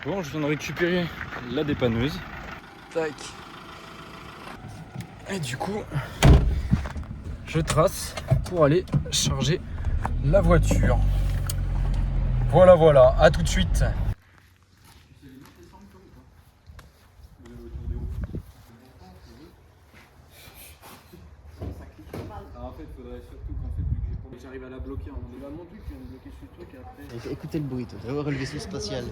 Bon, je viens de récupérer la dépanneuse. Tac. Et du coup, je trace pour aller charger la voiture. Voilà, à tout de suite. En fait, faudrait surtout qu'en fait, vu que j'arrive à la bloquer, on va mon truc, je viens de bloquer ce truc et après. Écoutez le bruit, tu vas voir le vaisseau spatial.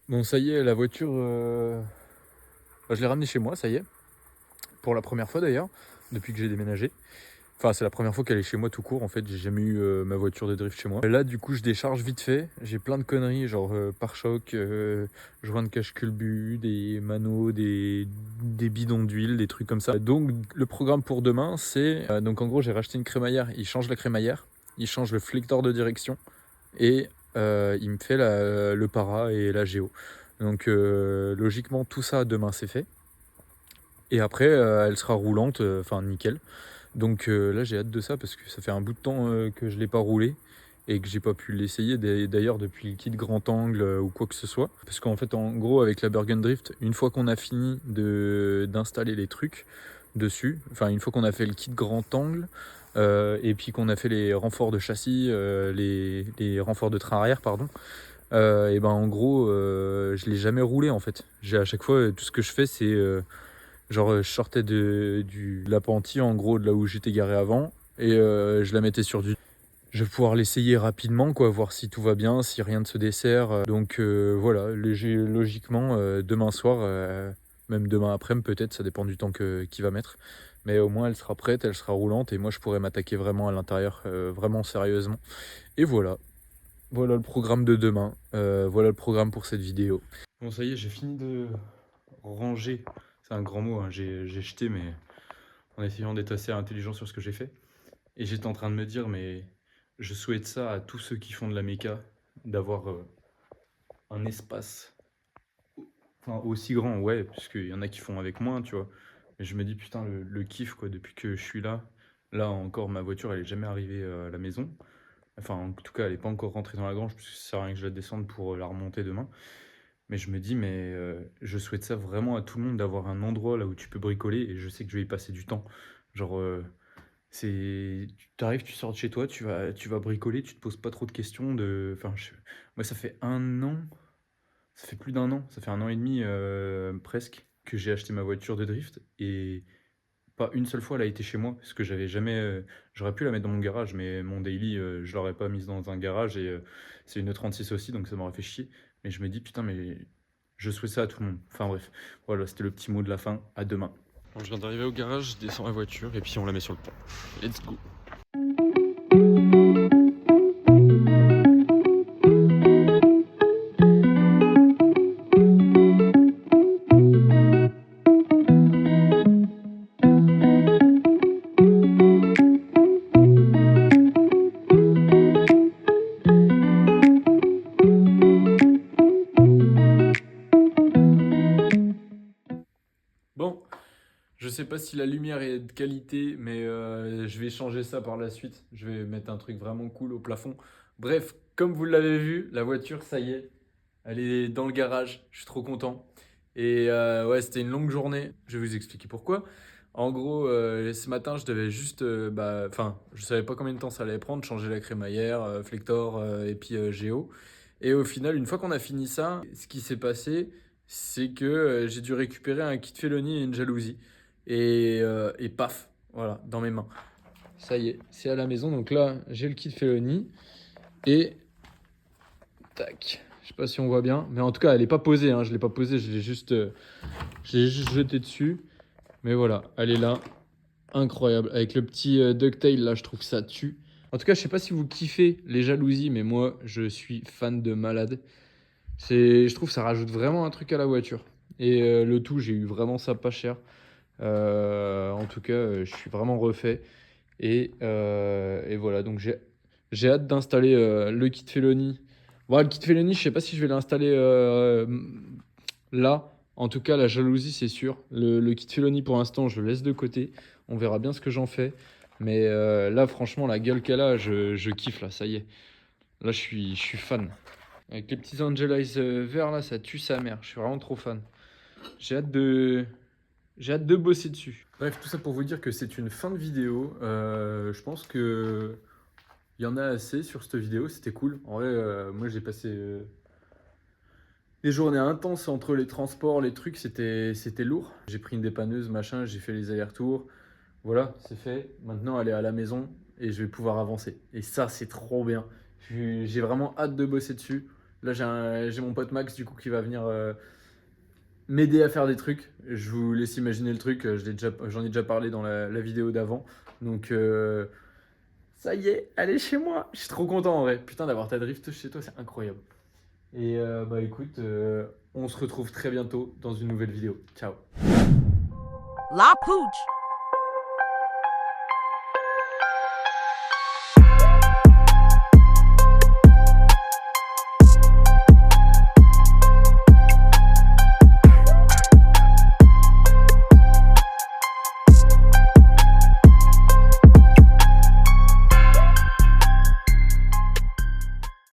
Bon, ça y est, la voiture, je l'ai ramenée chez moi, ça y est. Pour la première fois d'ailleurs, depuis que j'ai déménagé. Enfin, c'est la première fois qu'elle est chez moi tout court. En fait, j'ai jamais eu ma voiture de drift chez moi. Là, du coup, je décharge vite fait. J'ai plein de conneries, genre pare-choc, joint de cache-culbut, des manos, des bidons d'huile, des trucs comme ça. Donc, le programme pour demain, c'est... donc, en gros, j'ai racheté une crémaillère. Il change la crémaillère, il change le flecteur de direction et il me fait le para et la géo. Donc, logiquement, tout ça, demain, c'est fait. Et après, elle sera roulante, enfin nickel. Donc là, j'ai hâte de ça parce que ça fait un bout de temps que je ne l'ai pas roulé et que j'ai pas pu l'essayer d'ailleurs depuis le kit grand angle ou quoi que ce soit. Parce qu'en fait, en gros, avec la Bergen Drift, une fois qu'on a fini d'installer les trucs dessus, enfin une fois qu'on a fait le kit grand angle et puis qu'on a fait les renforts de châssis, les renforts de train arrière, pardon, et ben en gros, je l'ai jamais roulé en fait. À chaque fois, tout ce que je fais, c'est genre, je sortais de l'appentis, en gros, de là où j'étais garé avant, et je la mettais sur du... Je vais pouvoir l'essayer rapidement, quoi, voir si tout va bien, si rien ne se dessert. Donc voilà, logiquement, demain soir, même demain après-midi peut-être, ça dépend du temps qu'il va mettre. Mais au moins, elle sera prête, elle sera roulante, et moi, je pourrai m'attaquer vraiment à l'intérieur, vraiment sérieusement. Et voilà le programme de demain, voilà le programme pour cette vidéo. Bon, ça y est, j'ai fini de ranger, c'est un grand mot, hein. J'ai jeté, mais en essayant d'être assez intelligent sur ce que j'ai fait. Et j'étais en train de me dire, mais je souhaite ça à tous ceux qui font de la méca, d'avoir un espace enfin, aussi grand, ouais, parce qu'il y en a qui font avec moins, tu vois. Mais je me dis, putain, le kiff, quoi, depuis que je suis là. Là encore, ma voiture, elle est jamais arrivée à la maison. Enfin, en tout cas, elle n'est pas encore rentrée dans la grange, parce que ça sert à rien que je la descende pour la remonter demain. Mais je me dis, mais je souhaite ça vraiment à tout le monde, d'avoir un endroit là où tu peux bricoler, et je sais que je vais y passer du temps. Genre, tu arrives, tu sors de chez toi, tu vas bricoler, tu te poses pas trop de questions de... Enfin, moi, ça fait un an, ça fait plus d'un an, ça fait un an et demi presque que j'ai acheté ma voiture de drift, et pas une seule fois elle a été chez moi, parce que j'avais jamais... j'aurais pu la mettre dans mon garage, mais mon daily, je l'aurais pas mise dans un garage, et c'est une 36 aussi, donc ça m'aurait fait chier. Mais je me dis, putain, mais je souhaite ça à tout le monde. Enfin bref, voilà, c'était le petit mot de la fin. À demain. Bon, je viens d'arriver au garage, je descends la voiture, et puis on la met sur le pont. Let's go. Bon, je sais pas si la lumière est de qualité, mais je vais changer ça par la suite. Je vais mettre un truc vraiment cool au plafond. Bref, comme vous l'avez vu, la voiture, ça y est, Elle est dans le garage, je suis trop content. Et ouais, c'était une longue journée. Je vais vous expliquer pourquoi. En gros, ce matin, je devais juste, enfin, je savais pas combien de temps ça allait prendre, changer la crémaillère, Flector et puis Géo. Et au final, une fois qu'on a fini ça, ce qui s'est passé, c'est que j'ai dû récupérer un kit Felony et une jalousie. Et paf, voilà, dans mes mains. Ça y est, c'est à la maison. Donc là, j'ai le kit Felony et tac. Je sais pas si on voit bien, mais en tout cas, elle est pas posée. Hein. Je l'ai pas posée, je l'ai juste jeté dessus. Mais voilà, elle est là. Incroyable. Avec le petit ducktail là, je trouve que ça tue. En tout cas, je sais pas si vous kiffez les jalousies, mais moi, je suis fan de malade. Je trouve que ça rajoute vraiment un truc à la voiture. Et le tout, j'ai eu vraiment ça pas cher. En tout cas, je suis vraiment refait. Et voilà, donc j'ai hâte d'installer le kit Felony. Bon, le kit Felony, je sais pas si je vais l'installer là. En tout cas, la jalousie, c'est sûr. Le kit Felony, pour l'instant, je le laisse de côté. On verra bien ce que j'en fais. Mais là, franchement, la gueule qu'elle a, je kiffe là, ça y est. Là, je suis fan. Avec les petits Angel Eyes verts là, ça tue sa mère. Je suis vraiment trop fan. J'ai hâte de, j'ai hâte de bosser dessus. Bref, tout ça pour vous dire que c'est une fin de vidéo. Je pense que il y en a assez sur cette vidéo. C'était cool. En vrai, moi j'ai passé des journées intenses entre les transports, les trucs. C'était lourd. J'ai pris une dépanneuse, machin. J'ai fait les allers-retours. Voilà, c'est fait. Maintenant, elle est à la maison et je vais pouvoir avancer. Et ça, c'est trop bien. J'ai vraiment hâte de bosser dessus. Là, j'ai mon pote Max du coup qui va venir m'aider à faire des trucs. Je vous laisse imaginer le truc. J'en ai déjà parlé dans la vidéo d'avant. Donc, ça y est, elle est chez moi. Je suis trop content en vrai. Putain, d'avoir ta drift chez toi, c'est incroyable. Et bah écoute, on se retrouve très bientôt dans une nouvelle vidéo. Ciao. La Pooch.